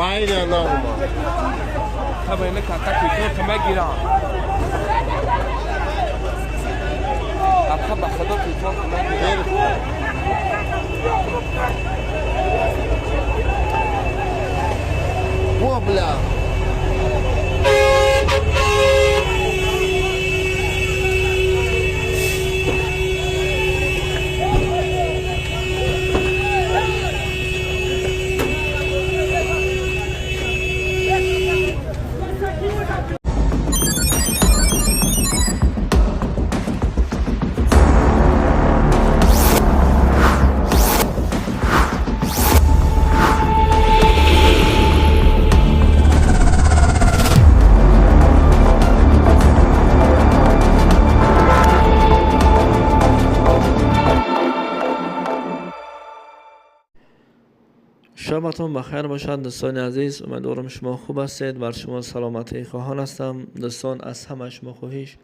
وای نه اومد طبعا اینه کاکا پیکر کمه گیرم ابخا بخدا پیکر کمه گیرم او بلا شبتون بخیر باشد دوستان عزیز. امیدوارم شما خوب هستید. بر شما سلامتی خواهان هستم. دوستان از همه شما خواهش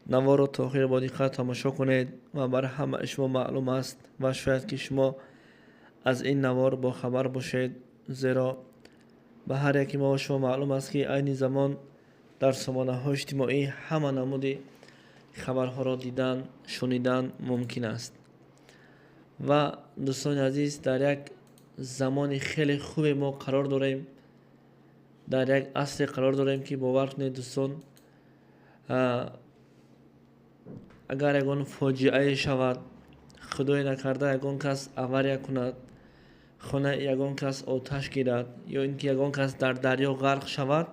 نوار رو تا آخر با دقت تماشا کنید و برای همه شما معلوم است و شاید که شما از این نوار با خبر باشید، زیرا به هر یکی ما و شما معلوم است که عین زمان در سامانه های اجتماعی همه نمود خبرها را دیدن شنیدن ممکن است. و دوستان عزیز، در یک زمان خیلی خوب ما قرار داریم، در یک عصر قرار داریم که باور کنید دوستان، اگر یگان فاجعه شود، خدای نکرده یگان کس اوریه کند، خانه یگان کس آتش گیرد یا اینکه یگان کس در دریا غرق شود،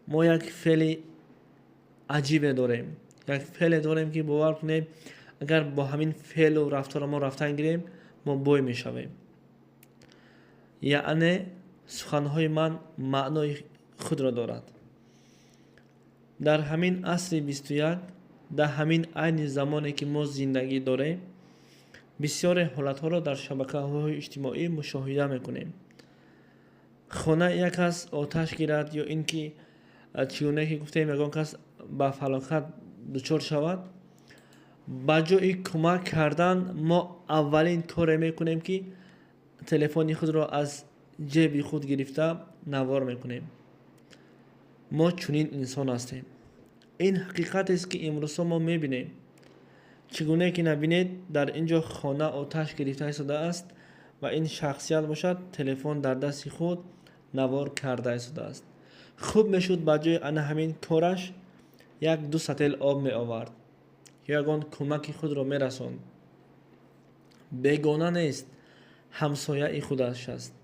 ما یک فعل عجیب داریم، یک فعل داریم که باور کنید اگر با همین فعل و رفتار ما رفتن گیریم ما بوی می شویم. یعنی سخنهای من معنای خود را دارد. در همین عصر 21، در همین عین زمانی که ما زندگی داریم، بسیار حالتها را در شبکه‌های اجتماعی مشاهده میکنیم. خانه یک کس آتش گیرد یا اینکه چگونه که گفتیم یگان کس به فلاکت دچار شود، با جای کمک کردن ما اولین کار میکنیم که تلفن خود را از جیب خود گرفته نوار میکنیم. ما چنین انسان هستیم. این حقیقت است که امروز ما میبینیم. چگونه که نبینید در اینجا خانه آتش گرفته ایستاده است و این شخصیت باشد تلفن در دست خود نوار کرده ایستاده است. خوب میشد با جای همین کارش یک دو سطل آب می آورد یا یگان کمک خود را میرساند. بیگانه نیست، همسایه خودش است،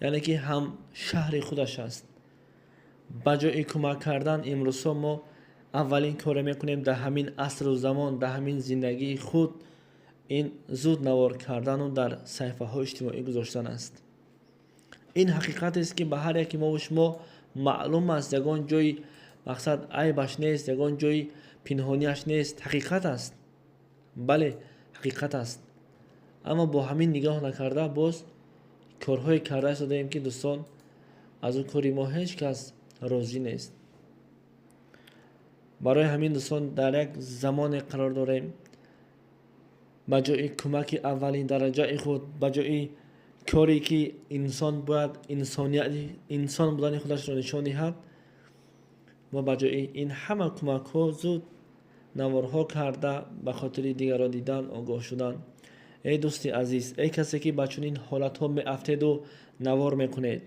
یعنی که هم شهر خودش است. با جای کمک کردن امروز ما اولین کار میکنیم در همین عصر و زمان، در همین زندگی خود این زود نوار کردن و در صفحه های اجتماعی گذاشتن است. این حقیقت است که به هر یکی ما و شما معلوم است. یگان جای مقصد عیبش نیست، یگان جای پنهانیش نیست، حقیقت است. بله حقیقت است. اما با همین نگاه نکرده باز کارهای کرده ایستاده ایم که دوستان از اون کاری ما هیچ کس راضی نیست. برای همین دوستان در یک زمان قرار داریم، با جای کمک اولین درجه خود، با جای کاری که انسان باید انسان بودن خودش را نشان دهد، ما با جای این همه کمک ها زود نوارها کرده به خاطر دیگران دیدن آگاه شدن. ای دوستی عزیز، ای کسی که با چنین حالت ها می افتید و نوار میکنید،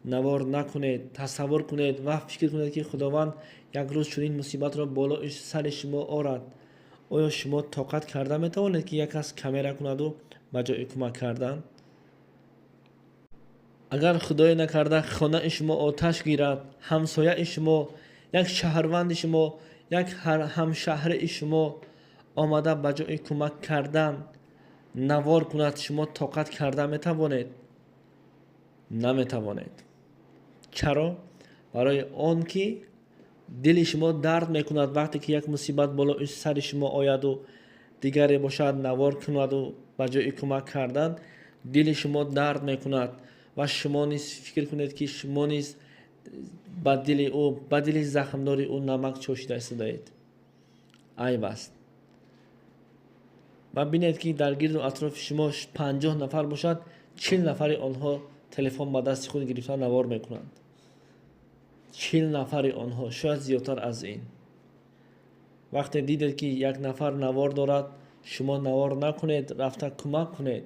نوار نکنید. تصور کنید و فکر کنید که خداوند یک روز چنین مصیبت را بالا سر شما آورد. آیا شما طاقت کرده میتوانید که یک کس کمره کند و با جای کمک کردن؟ اگر خدای نکرده خانه شما آتش گیرد، همسایه شما، یک شهروند شما، یک همشهر شما آمده با جای کمک کردن نوار کند، شما طاقت کرده میتوانید؟ نمیتوانید. چرا؟ برای آن که دل شما درد میکند وقتی که یک مصیبت بالا سر شما آید و دیگری باشد نوار کند و با جای کمک کردن دل شما درد میکند و شما نیز فکر کنید که شما نیز با دل او، با دل زخمداری او نمک چاشیده ایستادید. عیب است. و بینید که در گرد و اطراف شما 50 نفر باشد، 40 نفر آنها تلفن با دست خود گرفتن نوار میکنند. 40 نفر آنها، شاید زیادتر از این. وقتی دیدید که یک نفر نوار دارد، شما نوار نکنید، رفته کمک کنید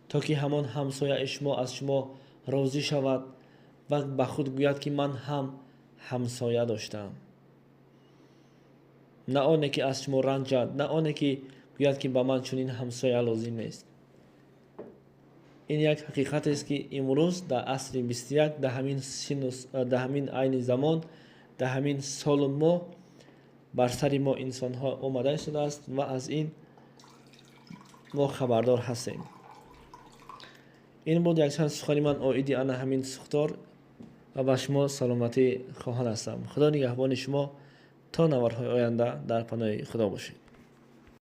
تا که همان همسایه شما از شما راضی شود و به خود گوید که من هم همسایه داشتم. نه آنه که از شما رنجد، نه آنه که گوید که به من چنین همسایه لازم نیست. این یک حقیقت است که امروز در عصر 21 در همین عین زمان، در همین سال و ماه بر سر ما انسان ها آمده شده است و از این ما خبردار هستیم. این بود یک چند سخنی من آیدی آن همین سختار و به شما سلامتی خواهان هستم. خدا نگهبان شما تا نوارهای آینده در پناه خدا باشید.